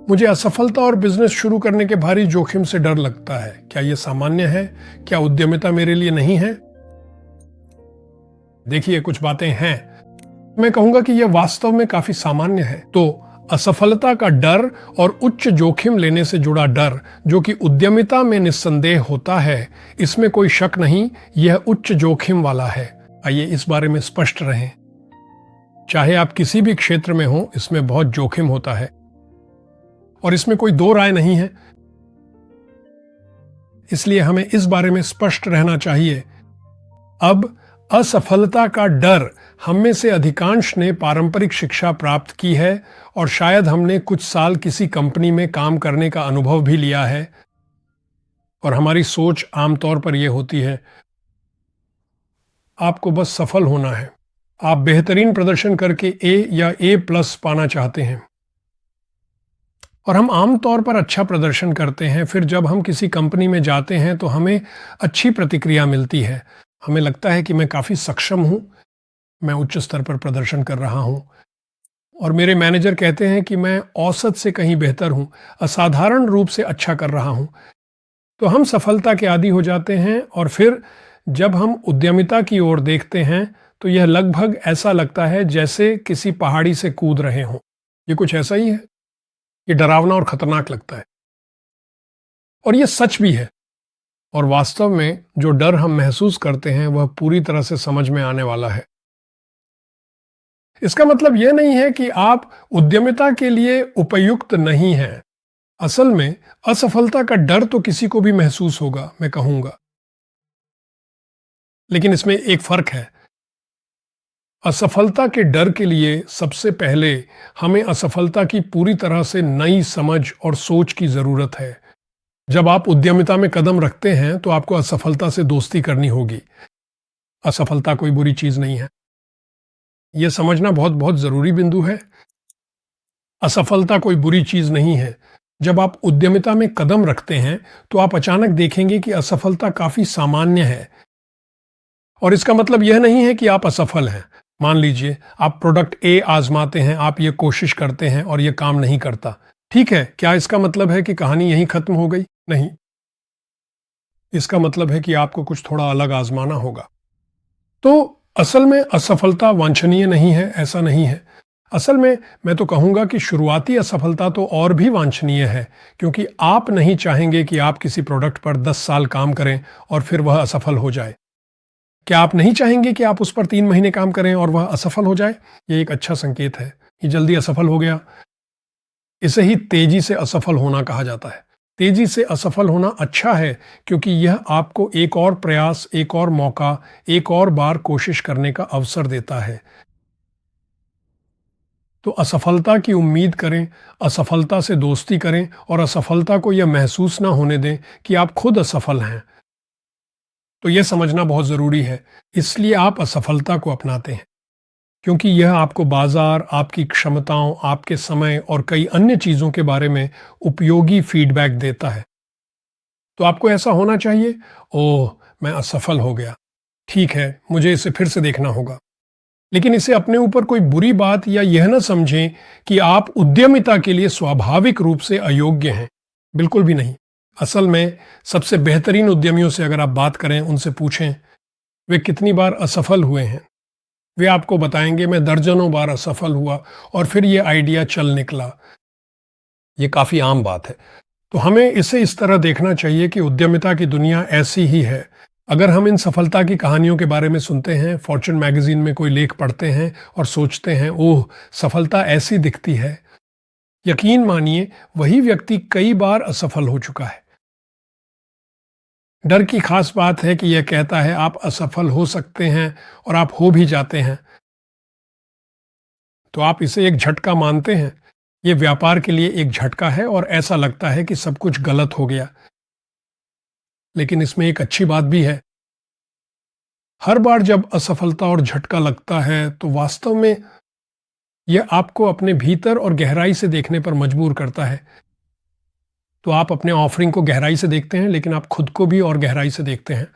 मुझे असफलता और बिजनेस शुरू करने के भारी जोखिम से डर लगता है। क्या यह सामान्य है? क्या उद्यमिता मेरे लिए नहीं है? देखिए, कुछ बातें हैं। मैं कहूंगा कि यह वास्तव में काफी सामान्य है। तो असफलता का डर और उच्च जोखिम लेने से जुड़ा डर, जो कि उद्यमिता में निस्संदेह होता है, इसमें कोई शक नहीं, यह उच्च जोखिम वाला है। आइए इस बारे में स्पष्ट रहें। चाहे आप किसी भी क्षेत्र में हो, इसमें बहुत जोखिम होता है और इसमें कोई दो राय नहीं है। इसलिए हमें इस बारे में स्पष्ट रहना चाहिए। अब असफलता का डर, हम में से अधिकांश ने पारंपरिक शिक्षा प्राप्त की है और शायद हमने कुछ साल किसी कंपनी में काम करने का अनुभव भी लिया है और हमारी सोच आमतौर पर यह होती है, आपको बस सफल होना है। आप बेहतरीन प्रदर्शन करके ए या A+ पाना चाहते हैं और हम आमतौर पर अच्छा प्रदर्शन करते हैं। फिर जब हम किसी कंपनी में जाते हैं तो हमें अच्छी प्रतिक्रिया मिलती है। हमें लगता है कि मैं काफ़ी सक्षम हूँ, मैं उच्च स्तर पर प्रदर्शन कर रहा हूँ और मेरे मैनेजर कहते हैं कि मैं औसत से कहीं बेहतर हूँ, असाधारण रूप से अच्छा कर रहा हूँ। तो हम सफलता के आदी हो जाते हैं और फिर जब हम उद्यमिता की ओर देखते हैं तो यह लगभग ऐसा लगता है जैसे किसी पहाड़ी से कूद रहे हों। ये कुछ ऐसा ही है। ये डरावना और खतरनाक लगता है और ये सच भी है। और वास्तव में जो डर हम महसूस करते हैं वह पूरी तरह से समझ में आने वाला है। इसका मतलब यह नहीं है कि आप उद्यमिता के लिए उपयुक्त नहीं हैं। असल में असफलता का डर तो किसी को भी महसूस होगा, मैं कहूंगा। लेकिन इसमें एक फर्क है। असफलता के डर के लिए सबसे पहले हमें असफलता की पूरी तरह से नई समझ और सोच की जरूरत है। जब आप उद्यमिता में कदम रखते हैं तो आपको असफलता से दोस्ती करनी होगी। असफलता कोई बुरी चीज नहीं है। यह समझना बहुत बहुत जरूरी बिंदु है। असफलता कोई बुरी चीज नहीं है। जब आप उद्यमिता में कदम रखते हैं तो आप अचानक देखेंगे कि असफलता काफी सामान्य है और इसका मतलब यह नहीं है कि आप असफल हैं। मान लीजिए आप प्रोडक्ट A आजमाते हैं, आप ये कोशिश करते हैं और ये काम नहीं करता। ठीक है, क्या इसका मतलब है कि कहानी यहीं खत्म हो गई? नहीं। इसका मतलब है कि आपको कुछ थोड़ा अलग आजमाना होगा। तो असल में असफलता वांछनीय नहीं है, ऐसा नहीं है। असल में मैं तो कहूंगा कि शुरुआती असफलता तो और भी वांछनीय है, क्योंकि आप नहीं चाहेंगे कि आप किसी प्रोडक्ट पर 10 साल काम करें और फिर वह असफल हो जाए। क्या आप नहीं चाहेंगे कि आप उस पर 3 महीने काम करें और वह असफल हो जाए? ये एक अच्छा संकेत है। ये जल्दी असफल हो गया। इसे ही तेजी से असफल होना कहा जाता है। तेजी से असफल होना अच्छा है, क्योंकि यह आपको एक और प्रयास, एक और मौका, एक और बार कोशिश करने का अवसर देता है। तो असफलता की उम्मीद करें, असफलता से दोस्ती करें और असफलता को यह महसूस ना होने दें कि आप खुद असफल हैं। तो यह समझना बहुत ज़रूरी है। इसलिए आप असफलता को अपनाते हैं, क्योंकि यह आपको बाजार, आपकी क्षमताओं, आपके समय और कई अन्य चीज़ों के बारे में उपयोगी फीडबैक देता है। तो आपको ऐसा होना चाहिए, ओह मैं असफल हो गया, ठीक है, मुझे इसे फिर से देखना होगा। लेकिन इसे अपने ऊपर कोई बुरी बात या यह ना समझें कि आप उद्यमिता के लिए स्वाभाविक रूप से अयोग्य हैं। बिल्कुल भी नहीं। असल में सबसे बेहतरीन उद्यमियों से अगर आप बात करें, उनसे पूछें वे कितनी बार असफल हुए हैं, वे आपको बताएंगे मैं दर्जनों बार असफल हुआ और फिर ये आइडिया चल निकला। ये काफ़ी आम बात है। तो हमें इसे इस तरह देखना चाहिए कि उद्यमिता की दुनिया ऐसी ही है। अगर हम इन सफलता की कहानियों के बारे में सुनते हैं, फॉर्च्यून मैगजीन में कोई लेख पढ़ते हैं और सोचते हैं ओह सफलता ऐसी दिखती है, यकीन मानिए वही व्यक्ति कई बार असफल हो चुका है। डर की खास बात है कि यह कहता है आप असफल हो सकते हैं और आप हो भी जाते हैं। तो आप इसे एक झटका मानते हैं। यह व्यापार के लिए एक झटका है और ऐसा लगता है कि सब कुछ गलत हो गया। लेकिन इसमें एक अच्छी बात भी है। हर बार जब असफलता और झटका लगता है तो वास्तव में यह आपको अपने भीतर और गहराई से देखने पर मजबूर करता है। तो आप अपने ऑफरिंग को गहराई से देखते हैं, लेकिन आप खुद को भी और गहराई से देखते हैं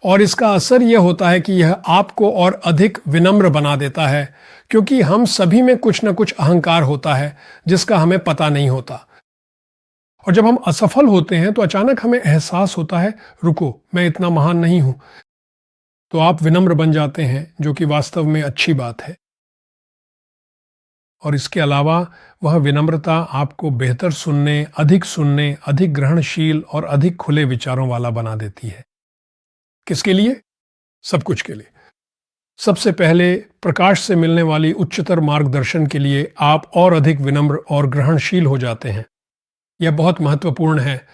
और इसका असर यह होता है कि यह आपको और अधिक विनम्र बना देता है, क्योंकि हम सभी में कुछ न कुछ अहंकार होता है जिसका हमें पता नहीं होता। और जब हम असफल होते हैं तो अचानक हमें एहसास होता है, रुको, मैं इतना महान नहीं हूं। तो आप विनम्र बन जाते हैं, जो कि वास्तव में अच्छी बात है। और इसके अलावा वह विनम्रता आपको बेहतर सुनने, अधिक ग्रहणशील और अधिक खुले विचारों वाला बना देती है। किसके लिए? सब कुछ के लिए। सबसे पहले प्रकाश से मिलने वाली उच्चतर मार्गदर्शन के लिए आप और अधिक विनम्र और ग्रहणशील हो जाते हैं। यह बहुत महत्वपूर्ण है।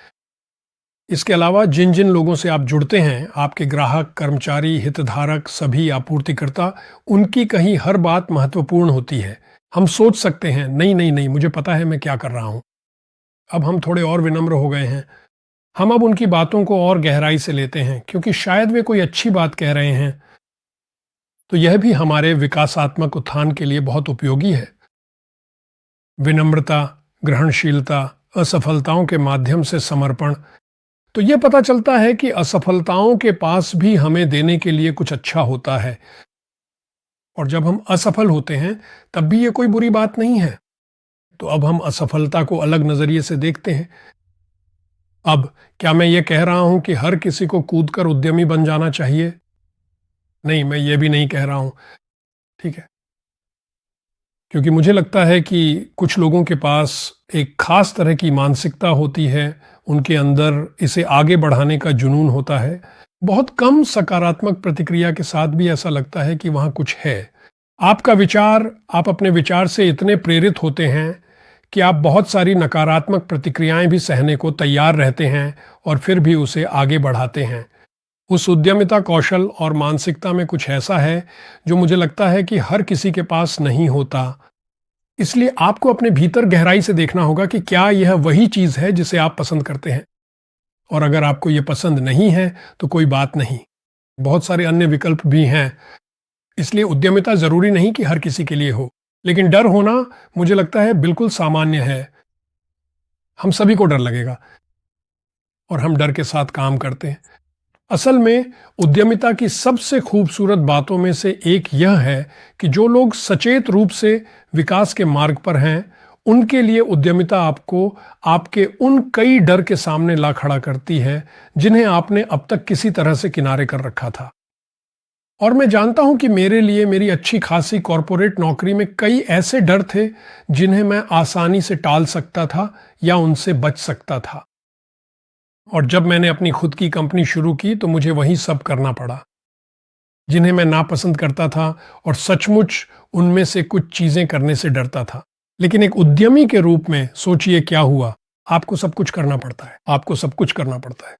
इसके अलावा जिन जिन लोगों से आप जुड़ते हैं, आपके ग्राहक, कर्मचारी, हितधारक, सभी आपूर्तिकर्ता, उनकी कहीं हर बात महत्वपूर्ण होती है। हम सोच सकते हैं, नहीं नहीं नहीं, मुझे पता है मैं क्या कर रहा हूं। अब हम थोड़े और विनम्र हो गए हैं। हम अब उनकी बातों को और गहराई से लेते हैं, क्योंकि शायद वे कोई अच्छी बात कह रहे हैं। तो यह भी हमारे विकासात्मक उत्थान के लिए बहुत उपयोगी है। विनम्रता, ग्रहणशीलता, असफलताओं के माध्यम से समर्पण। तो यह पता चलता है कि असफलताओं के पास भी हमें देने के लिए कुछ अच्छा होता है। और जब हम असफल होते हैं तब भी ये कोई बुरी बात नहीं है। तो अब हम असफलता को अलग नजरिए से देखते हैं। अब क्या मैं ये कह रहा हूं कि हर किसी को कूदकर उद्यमी बन जाना चाहिए? नहीं, मैं ये भी नहीं कह रहा हूं। ठीक है, क्योंकि मुझे लगता है कि कुछ लोगों के पास एक खास तरह की मानसिकता होती है, उनके अंदर इसे आगे बढ़ाने का जुनून होता है। बहुत कम सकारात्मक प्रतिक्रिया के साथ भी ऐसा लगता है कि वहाँ कुछ है। आपका विचार, आप अपने विचार से इतने प्रेरित होते हैं कि आप बहुत सारी नकारात्मक प्रतिक्रियाएं भी सहने को तैयार रहते हैं और फिर भी उसे आगे बढ़ाते हैं। उस उद्यमिता कौशल और मानसिकता में कुछ ऐसा है जो मुझे लगता है कि हर किसी के पास नहीं होता। इसलिए आपको अपने भीतर गहराई से देखना होगा कि क्या यह वही चीज है जिसे आप पसंद करते हैं। और अगर आपको यह पसंद नहीं है तो कोई बात नहीं, बहुत सारे अन्य विकल्प भी हैं। इसलिए उद्यमिता जरूरी नहीं कि हर किसी के लिए हो, लेकिन डर होना मुझे लगता है बिल्कुल सामान्य है। हम सभी को डर लगेगा और हम डर के साथ काम करते हैं। असल में उद्यमिता की सबसे खूबसूरत बातों में से एक यह है कि जो लोग सचेत रूप से विकास के मार्ग पर हैं, उनके लिए उद्यमिता आपको आपके उन कई डर के सामने ला खड़ा करती है जिन्हें आपने अब तक किसी तरह से किनारे कर रखा था। और मैं जानता हूं कि मेरे लिए मेरी अच्छी खासी कॉरपोरेट नौकरी में कई ऐसे डर थे जिन्हें मैं आसानी से टाल सकता था या उनसे बच सकता था। और जब मैंने अपनी खुद की कंपनी शुरू की तो मुझे वही सब करना पड़ा जिन्हें मैं नापसंद करता था और सचमुच उनमें से कुछ चीजें करने से डरता था। लेकिन एक उद्यमी के रूप में सोचिए क्या हुआ। आपको सब कुछ करना पड़ता है, आपको सब कुछ करना पड़ता है।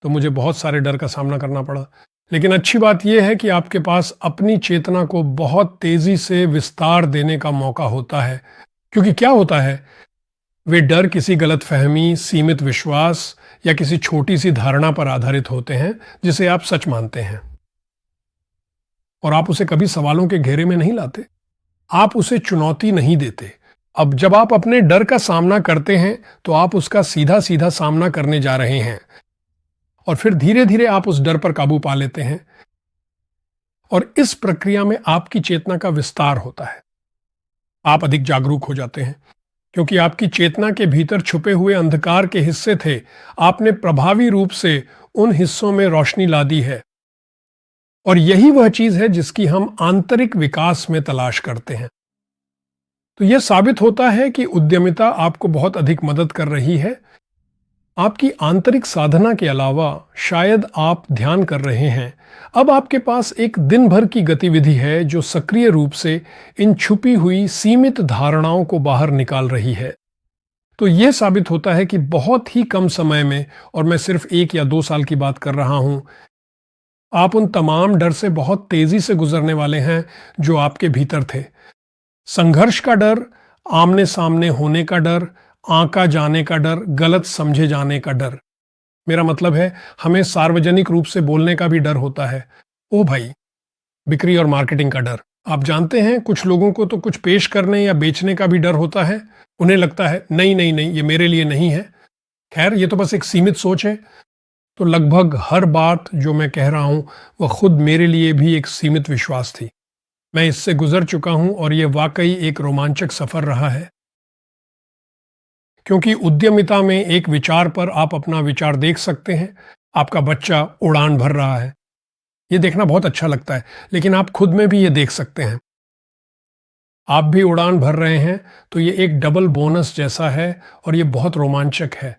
तो मुझे बहुत सारे डर का सामना करना पड़ा। लेकिन अच्छी बात यह है कि आपके पास अपनी चेतना को बहुत तेजी से विस्तार देने का मौका होता है। क्योंकि क्या होता है, वे डर किसी गलतफहमी, सीमित विश्वास या किसी छोटी सी धारणा पर आधारित होते हैं जिसे आप सच मानते हैं। और आप उसे कभी सवालों के घेरे में नहीं लाते, आप उसे चुनौती नहीं देते। अब जब आप अपने डर का सामना करते हैं तो आप उसका सीधा सीधा सामना करने जा रहे हैं और फिर धीरे धीरे आप उस डर पर काबू पा लेते हैं। और इस प्रक्रिया में आपकी चेतना का विस्तार होता है। आप अधिक जागरूक हो जाते हैं क्योंकि आपकी चेतना के भीतर छुपे हुए अंधकार के हिस्से थे, आपने प्रभावी रूप से उन हिस्सों में रोशनी ला दी है। और यही वह चीज है जिसकी हम आंतरिक विकास में तलाश करते हैं। तो यह साबित होता है कि उद्यमिता आपको बहुत अधिक मदद कर रही है। आपकी आंतरिक साधना के अलावा शायद आप ध्यान कर रहे हैं, अब आपके पास एक दिन भर की गतिविधि है जो सक्रिय रूप से इन छुपी हुई सीमित धारणाओं को बाहर निकाल रही है। तो यह साबित होता है कि बहुत ही कम समय में, और मैं सिर्फ 1 या 2 साल की बात कर रहा हूं, आप उन तमाम डर से बहुत तेजी से गुजरने वाले हैं जो आपके भीतर थे। संघर्ष का डर, आमने सामने होने का डर, आंका जाने का डर, गलत समझे जाने का डर। मेरा मतलब है, हमें सार्वजनिक रूप से बोलने का भी डर होता है। ओ भाई, बिक्री और मार्केटिंग का डर। आप जानते हैं, कुछ लोगों को तो कुछ पेश करने या बेचने का भी डर होता है। उन्हें लगता है नहीं नहीं नहीं, ये मेरे लिए नहीं है। खैर, ये तो बस एक सीमित सोच है। तो लगभग हर बात जो मैं कह रहा हूं वह खुद मेरे लिए भी एक सीमित विश्वास थी। मैं इससे गुजर चुका हूं और ये वाकई एक रोमांचक सफर रहा है, क्योंकि उद्यमिता में एक विचार पर आप अपना विचार देख सकते हैं। आपका बच्चा उड़ान भर रहा है, ये देखना बहुत अच्छा लगता है, लेकिन आप खुद में भी ये देख सकते हैं आप भी उड़ान भर रहे हैं, तो ये एक डबल बोनस जैसा है और ये बहुत रोमांचक है।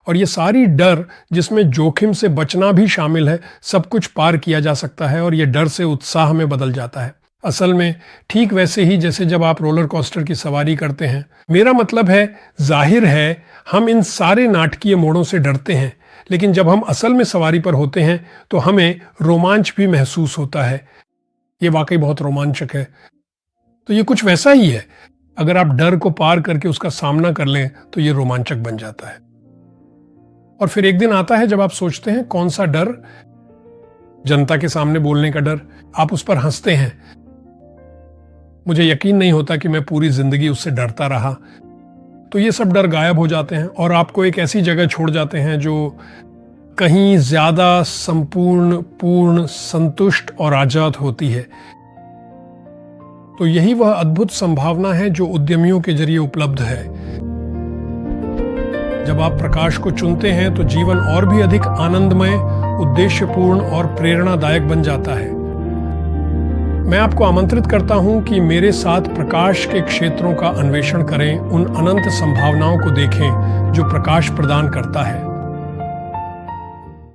और ये सारी डर, जिसमें जोखिम से बचना भी शामिल है, सब कुछ पार किया जा सकता है और ये डर से उत्साह में बदल जाता है। असल में ठीक वैसे ही जैसे जब आप रोलर कोस्टर की सवारी करते हैं। मेरा मतलब है, जाहिर है हम इन सारे नाटकीय मोड़ों से डरते हैं, लेकिन जब हम असल में सवारी पर होते हैं तो हमें रोमांच भी महसूस होता है। ये वाकई बहुत रोमांचक है। तो ये कुछ वैसा ही है। अगर आप डर को पार करके उसका सामना कर लें तो ये रोमांचक बन जाता है। और फिर एक दिन आता है जब आप सोचते हैं, कौन सा डर? जनता के सामने बोलने का डर। आप उस पर हंसते हैं। मुझे यकीन नहीं होता कि मैं पूरी जिंदगी उससे डरता रहा। तो ये सब डर गायब हो जाते हैं और आपको एक ऐसी जगह छोड़ जाते हैं जो कहीं ज्यादा संपूर्ण, पूर्ण, संतुष्ट और आजाद होती है। तो यही वह अद्भुत संभावना है जो उद्यमियों के जरिए उपलब्ध है। जब आप प्रकाश को चुनते हैं तो जीवन और भी अधिक आनंदमय, उद्देश्यपूर्ण और प्रेरणादायक बन जाता है। मैं आपको आमंत्रित करता हूं कि मेरे साथ प्रकाश के क्षेत्रों का अन्वेषण करें, उन अनंत संभावनाओं को देखें जो प्रकाश प्रदान करता है।